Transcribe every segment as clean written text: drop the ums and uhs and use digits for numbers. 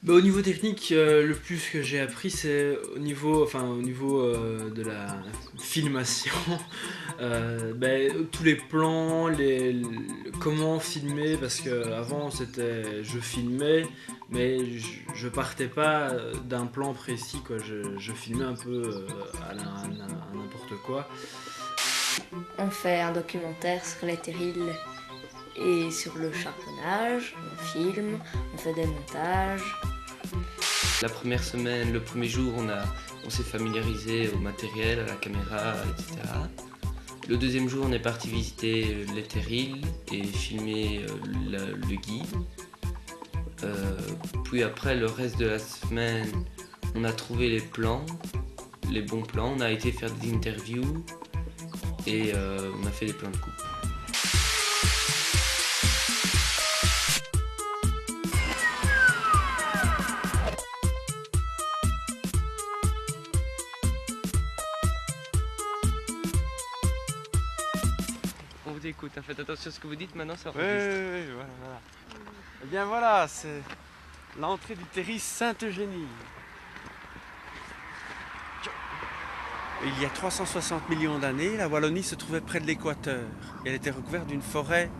Bah, au niveau technique, le plus que j'ai appris, c'est au niveau de la filmation. Tous les plans, comment filmer, parce que avant c'était je filmais, mais je partais pas d'un plan précis, quoi. Je filmais un peu à n'importe quoi. On fait un documentaire sur les terrils et sur le charbonnage, on filme, on fait des montages. La première semaine, le premier jour, on s'est familiarisé au matériel, à la caméra, etc. Le deuxième jour, on est parti visiter les terrils et filmer le guide. Puis après, le reste de la semaine, on a trouvé les plans, les bons plans. On a été faire des interviews et on a fait des plans de coupe. On vous écoute, faites attention à ce que vous dites maintenant, ça Oui, enregistre. voilà. Eh bien voilà, c'est l'entrée du terri Sainte-Eugénie. Il y a 360 millions d'années, la Wallonie se trouvait près de l'équateur. Elle était recouverte d'une forêt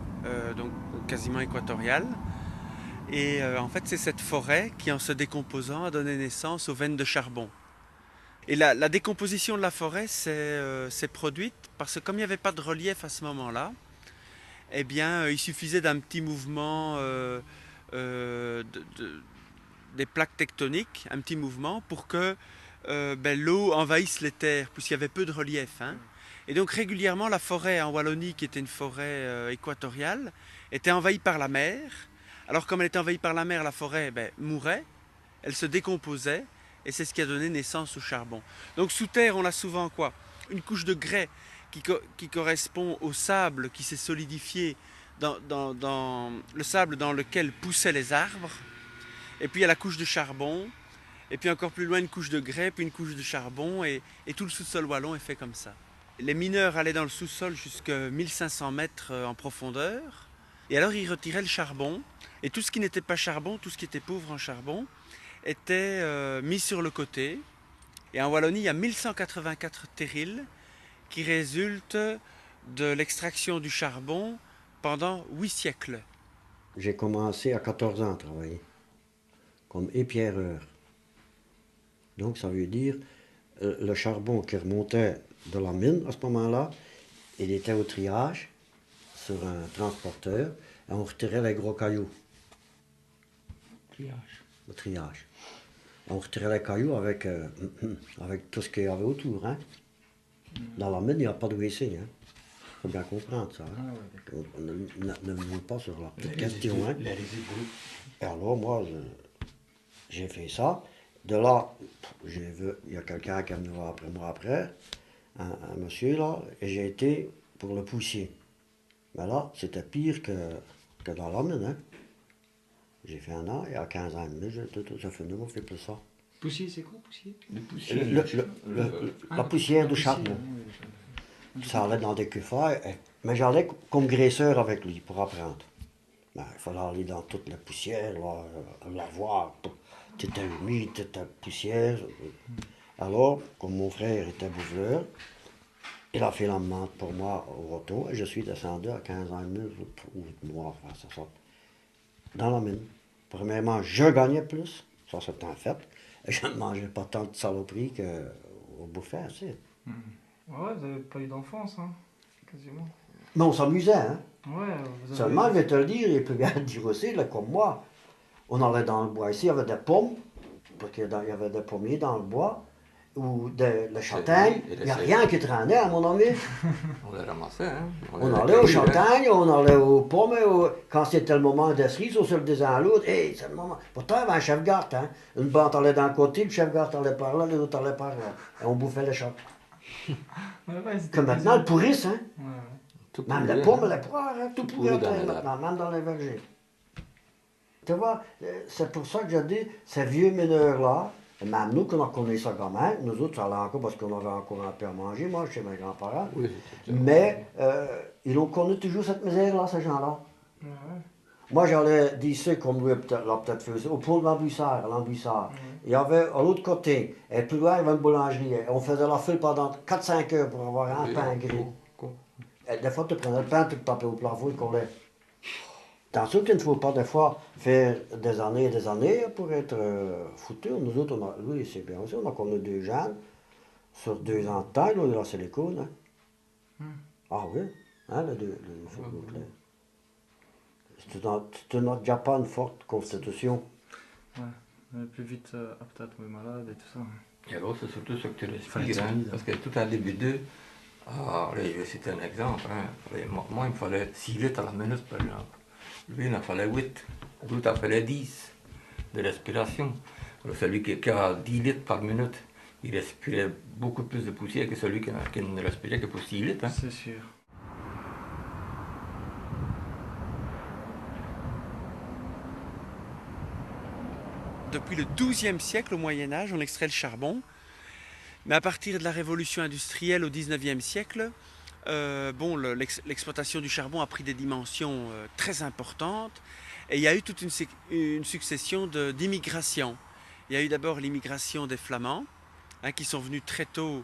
donc quasiment équatoriale. Et en fait, c'est cette forêt qui, en se décomposant, a donné naissance aux veines de charbon. Et la décomposition de la forêt s'est produite parce que comme il n'y avait pas de relief à ce moment-là, eh bien, il suffisait d'un petit mouvement des plaques tectoniques, un petit mouvement, pour que l'eau envahisse les terres, puisqu'il y avait peu de relief. Hein. Et donc régulièrement, la forêt en Wallonie, qui était une forêt équatoriale, était envahie par la mer. Alors comme elle était envahie par la mer, la forêt mourait, elle se décomposait, et c'est ce qui a donné naissance au charbon. Donc sous terre, on a souvent quoi? Une couche de grès qui correspond au sable qui s'est solidifié dans le sable dans lequel poussaient les arbres. Et puis il y a la couche de charbon, et puis encore plus loin une couche de grès, puis une couche de charbon, et tout le sous-sol wallon est fait comme ça. Les mineurs allaient dans le sous-sol jusqu'à 1500 mètres en profondeur, et alors ils retiraient le charbon, et tout ce qui n'était pas charbon, tout ce qui était pauvre en charbon, était mis sur le côté. Et en Wallonie, il y a 1184 terrils qui résultent de l'extraction du charbon pendant 8 siècles. J'ai commencé à 14 ans à travailler, comme épierreur. Donc ça veut dire le charbon qui remontait de la mine à ce moment-là, il était au triage sur un transporteur et on retirait les gros cailloux. Triage. Le triage. On retirait les cailloux avec, avec tout ce qu'il y avait autour. Hein. Dans la mine, il n'y a pas de WC. Hein. Faut bien comprendre ça. Hein. Ah ouais, On ne monte pas sur la petite question. Hein. Et alors moi, j'ai fait ça. De là, il y a quelqu'un qui est venu voir après moi après, un monsieur là, et j'ai été pour le poussier. Mais là, c'était pire que dans la mine. Hein. J'ai fait un an, et à 15 ans et demi, j'ai fait nouveau, fait plus ça. Poussier, c'est quoi, poussier? La poussière du charbon. Ça allait dans des cuffères, mais j'allais comme graisseur avec lui pour apprendre. Ben, il fallait aller dans toute la poussière, la voir. C'était humide, c'était poussière. Alors, comme mon frère était bouffleur, il a fait la menthe pour moi au retour et je suis descendu à 15 ans et demi, ou noir, enfin, c'est ça, dans la mine. Premièrement, je gagnais plus, ça c'est un fait, et je ne mangeais pas tant de saloperies qu'au bouffeur, tu sais. Ouais, vous avez pas eu d'enfance, hein, quasiment. Mais on s'amusait, hein. Ouais, vous avez... Seulement, je vais te le dire, il peut bien le dire aussi, là, comme moi. On allait dans le bois. Ici, il y avait des pommes, parce qu'il y avait des pommiers dans le bois, ou des châtaignes. Il n'y a rien qui traînait, à mon ami. On les ramassait, hein. On allait aux châtaignes, on allait aux pommes, quand c'était le moment des cerises, on se le disait à l'autre, hey, c'est le moment. Pourtant, il y avait un chef-garde, hein. Une bande allait d'un côté, le chef-garde allait par là, l'autre allait par là. Et on bouffait les chats. Que maintenant, le pourrissent, hein. Tout Même pourri, les pommes, hein. les poires, hein, tout pourri pourri en dans terre les maintenant, même dans les vergers. Tu vois, c'est pour ça que je dis, ces vieux mineurs-là, et même nous, qu'on a connu ça quand même, nous autres, ça allait encore parce qu'on avait encore un peu à manger, moi, chez mes grands-parents. Oui, Mais ils ont connu toujours cette misère-là, ces gens-là. Moi, j'allais d'ici, comme lui l'a peut-être fait, au pont de l'Embussard, à l'Embussard. Il y avait, à l'autre côté, et plus loin, il y avait une boulangerie. On faisait la file pendant 4-5 heures pour avoir un pain gris. Et des fois, tu prenais le pain, tu le tapais au plafond, il collait. Attention qu'il ne faut pas, des fois, faire des années et des années pour être foutu. Nous autres, lui, c'est bien aussi, on a connu 2 jeunes, sur 2 ans de temps, il a lancé l'école. Hein. Ah oui, hein, les deux. C'est notre Japon une forte constitution. Ouais, mais plus vite apte à tomber malade et tout ça. Et alors, c'est surtout ce que tu Fallait respires, être hein, solide. parce que tout à début d'eux, allez, je vais citer un exemple, hein, moi, il me fallait 6 litres à la minute, par exemple. Lui, il en fallait 8, l'autre en fallait 10 de respiration. Alors, celui qui a 10 litres par minute, il respirait beaucoup plus de poussière que celui qui ne respirait que pour 6 litres. Hein. C'est sûr. Depuis le XIIe siècle, au Moyen-Âge, on extrait le charbon. Mais à partir de la révolution industrielle au XIXe siècle, l'exploitation du charbon a pris des dimensions très importantes. Et il y a eu toute une succession d'immigrations. Il y a eu d'abord l'immigration des Flamands, hein, qui sont venus très tôt,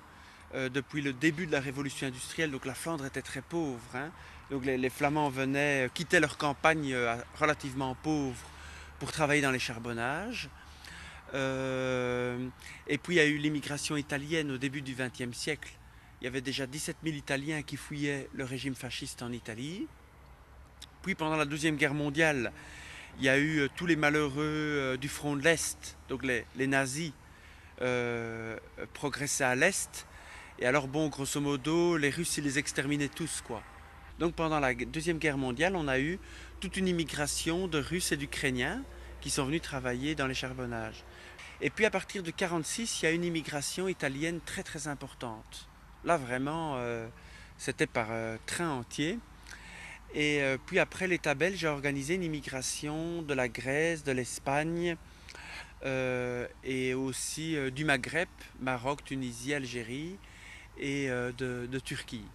depuis le début de la révolution industrielle. Donc la Flandre était très pauvre. Hein. Donc les Flamands venaient, quittaient leur campagne relativement pauvre pour travailler dans les charbonnages. Et puis il y a eu l'immigration italienne au début du XXe siècle. Il y avait déjà 17 000 Italiens qui fouillaient le régime fasciste en Italie. Puis pendant la Deuxième Guerre mondiale, il y a eu tous les malheureux du front de l'Est. Donc les nazis progressaient à l'Est. Et alors grosso modo, les Russes, ils les exterminaient tous, quoi. Donc pendant la Deuxième Guerre mondiale, on a eu toute une immigration de Russes et d'Ukrainiens qui sont venus travailler dans les charbonnages. Et puis à partir de 1946, il y a une immigration italienne très très importante. Là vraiment, c'était par train entier. Et puis après, l'État belge a organisé une immigration de la Grèce, de l'Espagne et aussi du Maghreb, Maroc, Tunisie, Algérie et de Turquie.